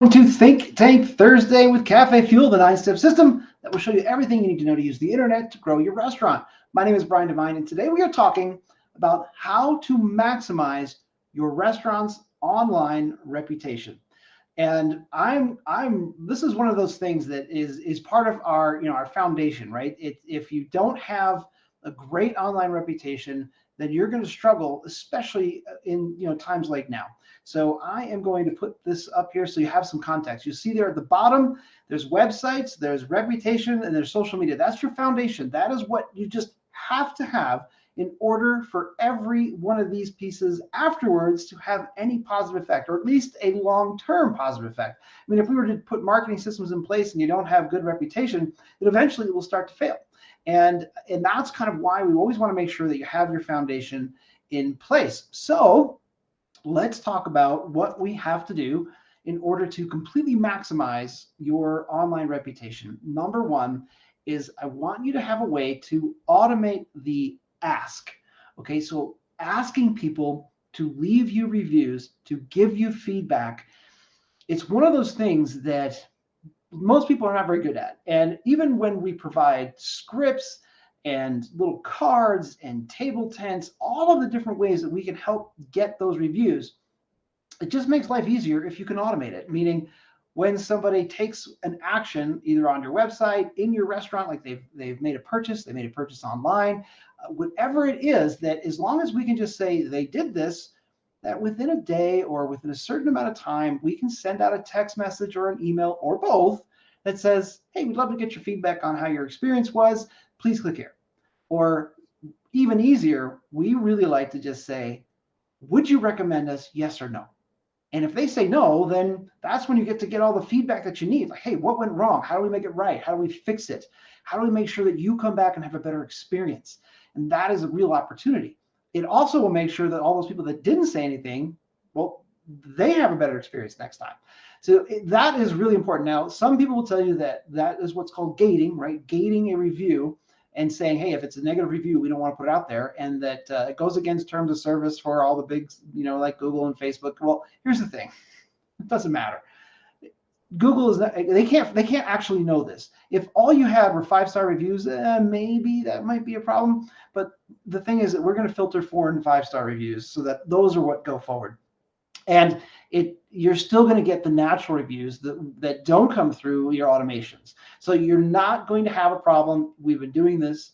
To Think Tank Thursday with Cafefuel, the 9-step system that will show you everything you need to know to use the internet to grow your restaurant. My name is Brian Devine, and today we are talking about how to maximize your restaurant's online reputation. And this is one of those things that is part of our our foundation, right? If you don't have a great online reputation, then you're going to struggle, especially in times like now. So I am going to put this up here so you have some context. You see there at the bottom, there's websites, there's reputation, and there's social media. That's your foundation. That is what you just have to have in order for every one of these pieces afterwards to have any positive effect, or at least a long-term positive effect. I mean, if we were to put marketing systems in place and you don't have good reputation, then eventually it will start to fail. And that's kind of why we always want to make sure that you have your foundation in place. So let's talk about what we have to do in order to completely maximize your online reputation. Number one is I want you to have a way to automate the ask. Okay, so asking people to leave you reviews, to give you feedback, it's one of those things that most people are not very good at. And even when we provide scripts and little cards and table tents, all of the different ways that we can help get those reviews, it just makes life easier if you can automate it. Meaning, when somebody takes an action either on your website, in your restaurant, like they've made a purchase, they made a purchase online, whatever it is, that as long as we can just say they did this, that within a day or within a certain amount of time, we can send out a text message or an email or both that says, hey, we'd love to get your feedback on how your experience was. Please click here. Or even easier, we really like to just say, would you recommend us, yes or no? And if they say no, then that's when you get all the feedback that you need. Like, hey, what went wrong? How do we make it right? How do we fix it? How do we make sure that you come back and have a better experience? And that is a real opportunity. It also will make sure that all those people that didn't say anything, well, they have a better experience next time. So that is really important. Now, some people will tell you that is what's called gating, right? Gating a review and saying, hey, if it's a negative review, we don't want to put it out there. And that it goes against terms of service for all the big, like Google and Facebook. Well, here's the thing. It doesn't matter. Google is not, they can't actually know this. If all you had were 5-star reviews, maybe that might be a problem. But the thing is that we're going to filter 4 and 5-star reviews so that those are what go forward. And you're still going to get the natural reviews that don't come through your automations. So you're not going to have a problem. We've been doing this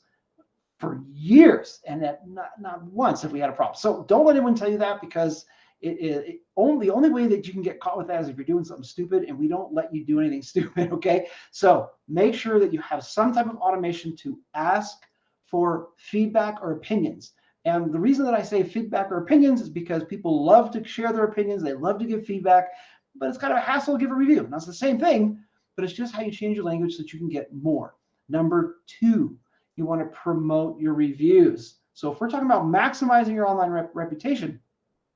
for years, and that not once have we had a problem. So don't let anyone tell you that, because the only way that you can get caught with that is if you're doing something stupid, and we don't let you do anything stupid, okay? So make sure that you have some type of automation to ask for feedback or opinions. And the reason that I say feedback or opinions is because people love to share their opinions. They love to give feedback, but it's kind of a hassle to give a review. And that's the same thing, but it's just how you change your language so that you can get more. Number 2, you want to promote your reviews. So if we're talking about maximizing your online reputation,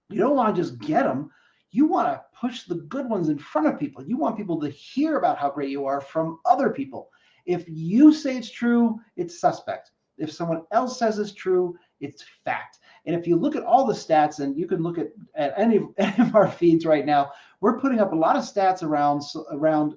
you don't want to just get them. You want to push the good ones in front of people. You want people to hear about how great you are from other people. If you say it's true, it's suspect. If someone else says it's true, it's fact. And if you look at all the stats, and you can look at any of our feeds right now, we're putting up a lot of stats around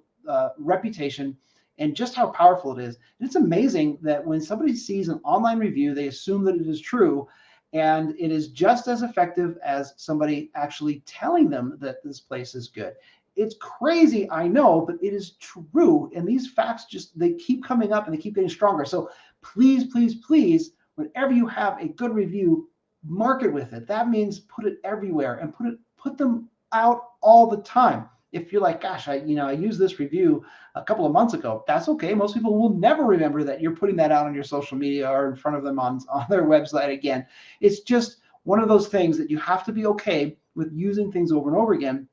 reputation and just how powerful it is. And it's amazing that when somebody sees an online review, they assume that it is true, and it is just as effective as somebody actually telling them that this place is good. It's crazy, I know, but it is true. And these facts they keep coming up and they keep getting stronger. So please, please, please, whenever you have a good review, market with it. That means put it everywhere and put them out all the time. If you're like, gosh, I used this review a couple of months ago, that's okay. Most people will never remember that you're putting that out on your social media or in front of them on their website again. It's just one of those things that you have to be okay with using things over and over again,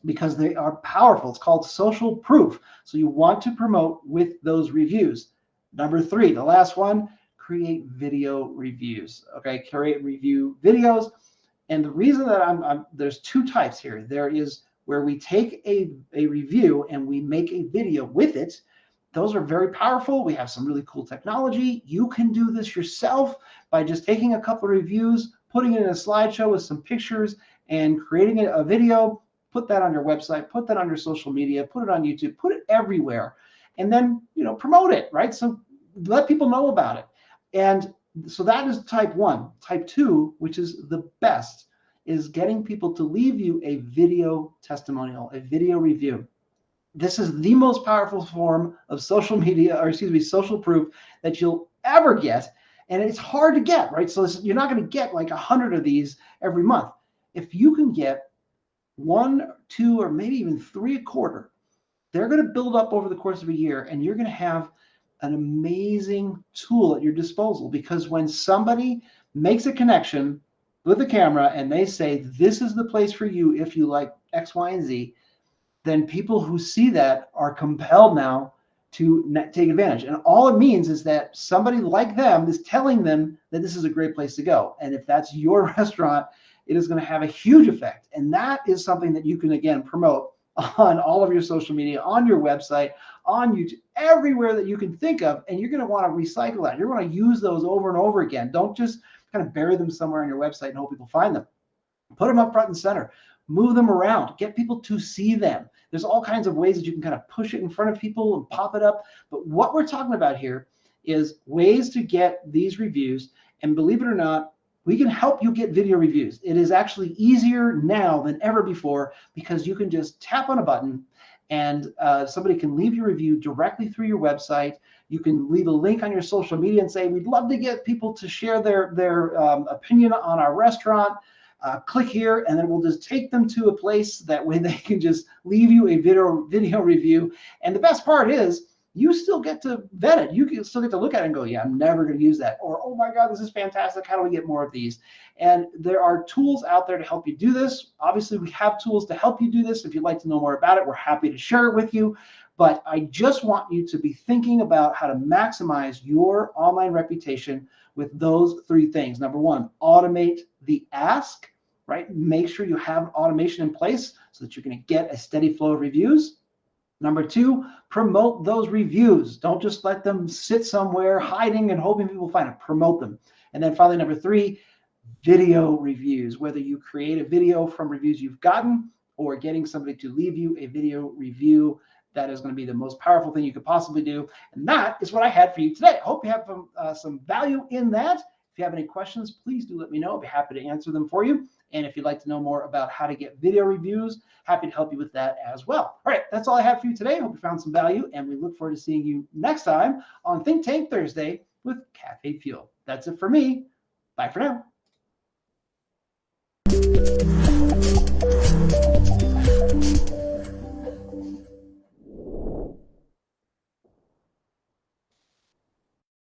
because they are powerful. It's called social proof. So you want to promote with those reviews. Number 3, the last one, create video reviews. Okay, create review videos. And the reason that there's 2 types here. There is where we take a review and we make a video with it. Those are very powerful. We have some really cool technology. You can do this yourself by just taking a couple of reviews, putting it in a slideshow with some pictures, and creating a video. put that on your website, put that on your social media, put it on YouTube, put it everywhere, and then promote it, right? So let people know about it. And so that is type 1. Type 2, which is the best, is getting people to leave you a video testimonial, a video review. This is the most powerful form of social media, or excuse me, social proof that you'll ever get. And it's hard to get, right? So you're not going to get like 100 of these every month. If you can get 1, 2, or maybe even 3 a quarter, they're going to build up over the course of a year, and you're going to have an amazing tool at your disposal. Because when somebody makes a connection with the camera and they say, this is the place for you if you like X, Y, and Z, then people who see that are compelled now to take advantage. And all it means is that somebody like them is telling them that this is a great place to go. And if that's your restaurant, it is going to have a huge effect. And that is something that you can, again, promote on all of your social media, on your website, on YouTube, everywhere that you can think of. And you're going to want to recycle that. You're going to use those over and over again. Don't just kind of bury them somewhere on your website and hope people find them. Put them up front and center. Move them around. Get people to see them. There's all kinds of ways that you can kind of push it in front of people and pop it up. But what we're talking about here is ways to get these reviews. And believe it or not, we can help you get video reviews. It is actually easier now than ever before, because you can just tap on a button and somebody can leave your review directly through your website. You can leave a link on your social media and say, we'd love to get people to share their opinion on our restaurant. Click here, and then we'll just take them to a place that way they can just leave you a video review. And the best part is, you still get to vet it. You can still get to look at it and go, yeah, I'm never going to use that. Or, oh my God, this is fantastic. How do we get more of these? And there are tools out there to help you do this. Obviously, we have tools to help you do this. If you'd like to know more about it, we're happy to share it with you. But I just want you to be thinking about how to maximize your online reputation with those 3 things. Number 1, automate the ask, right? Make sure you have automation in place so that you're going to get a steady flow of reviews. Number 2, promote those reviews. Don't just let them sit somewhere hiding and hoping people find it. Promote them. And then finally, number 3, video reviews. Whether you create a video from reviews you've gotten or getting somebody to leave you a video review, that is going to be the most powerful thing you could possibly do. And that is what I had for you today. I hope you have some value in that. If you have any questions, please do let me know. I'll be happy to answer them for you. And if you'd like to know more about how to get video reviews, happy to help you with that as well. All right, that's all I have for you today. I hope you found some value, and we look forward to seeing you next time on Think Tank Thursday with Cafefuel. That's it for me. Bye for now.